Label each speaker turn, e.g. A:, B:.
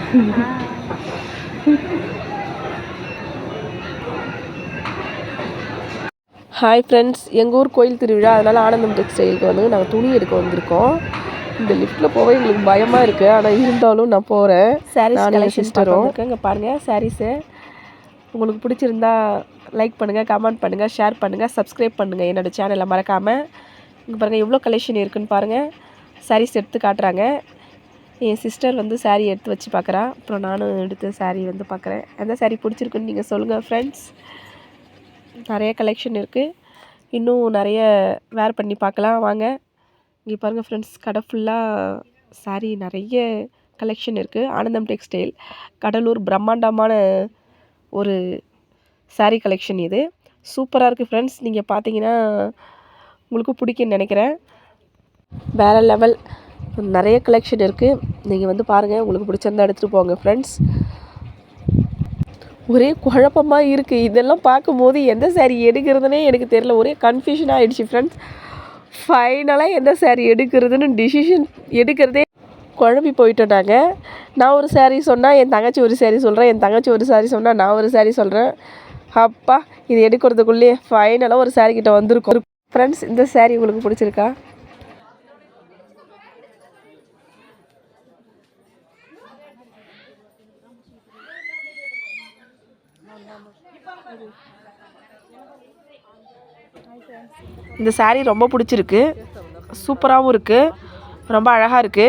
A: Hi friends, எங்கள் ஊர் கோயில் திருவிழா, அதனால் ஆனந்தம் டெக்ஸ்டைலுக்கு வந்து நாங்கள் துணி எடுக்க வந்திருக்கோம். இந்த லிஃப்ட்டில் போக எங்களுக்கு பயமாக இருக்குது, ஆனால் இருந்தாலும் நான் போகிறேன். சாரீஸ் கலெக்ஷன் சிஸ்டரும் இங்கே பாருங்கள். சாரீஸு உங்களுக்கு பிடிச்சிருந்தா லைக் பண்ணுங்கள், கமெண்ட் பண்ணுங்கள், ஷேர் பண்ணுங்கள், சப்ஸ்கிரைப் பண்ணுங்கள் என்னோடய சேனலை மறக்காமல். இங்கே பாருங்கள் எவ்வளோ கலெக்ஷன் இருக்குதுன்னு பாருங்கள். சாரீஸ் எடுத்து காட்டுறாங்க. என் சிஸ்டர் வந்து சாரீ எடுத்து வச்சு பார்க்குறா. அப்புறம் நானும் எடுத்து சாரீ வந்து பார்க்குறேன். எந்த சாரீ பிடிச்சிருக்குன்னு நீங்கள் சொல்லுங்கள் ஃப்ரெண்ட்ஸ். நிறைய கலெக்ஷன் இருக்குது. இன்னும் நிறைய வேர் பண்ணி பார்க்கலாம் வாங்க. இங்கே பாருங்கள் ஃப்ரெண்ட்ஸ், கடை ஃபுல்லாக சாரீ நிறைய கலெக்ஷன் இருக்குது. ஆனந்தம் டெக்ஸ்டைல் கடலூர் பிரம்மாண்டமான ஒரு சாரீ கலெக்ஷன் இது. சூப்பராக இருக்குது ஃப்ரெண்ட்ஸ். நீங்கள் பார்த்தீங்கன்னா உங்களுக்கும் பிடிக்குன்னு நினைக்கிறேன். வேறு லெவல் நிறைய கலெக்ஷன் இருக்குது. நீங்கள் வந்து பாருங்கள், உங்களுக்கு பிடிச்சிருந்தா எடுத்துகிட்டு போங்க ஃப்ரெண்ட்ஸ். ஒரே குழப்பமாக இருக்குது. இதெல்லாம் பார்க்கும்போது எந்த சாரீ எடுக்கிறதுனே எனக்கு தெரியல. ஒரே கன்ஃபியூஷன் ஆகிடுச்சு ஃப்ரெண்ட்ஸ். ஃபைனலாக எந்த சாரீ எடுக்கிறதுன்னு டிசிஷன் எடுக்கிறதே குழம்பி போயிட்டோம் நாங்கள். நான் ஒரு சாரீ சொன்னால் என் தங்கச்சி ஒரு சாரீ சொல்கிறேன், என் தங்கச்சி ஒரு சாரீ சொன்னால் நான் ஒரு சாரீ சொல்கிறேன். அப்பா, இது எடுக்கிறதுக்குள்ளேயே ஃபைனலாக ஒரு சாரீ கிட்ட வந்திருக்கோம் ஃப்ரெண்ட்ஸ். இந்த சாரீ உங்களுக்கு பிடிச்சிருக்கா? இந்த சாரீ ரொம்ப பிடிச்சிருக்கு. சூப்பராகவும் இருக்குது, ரொம்ப அழகாக இருக்குது.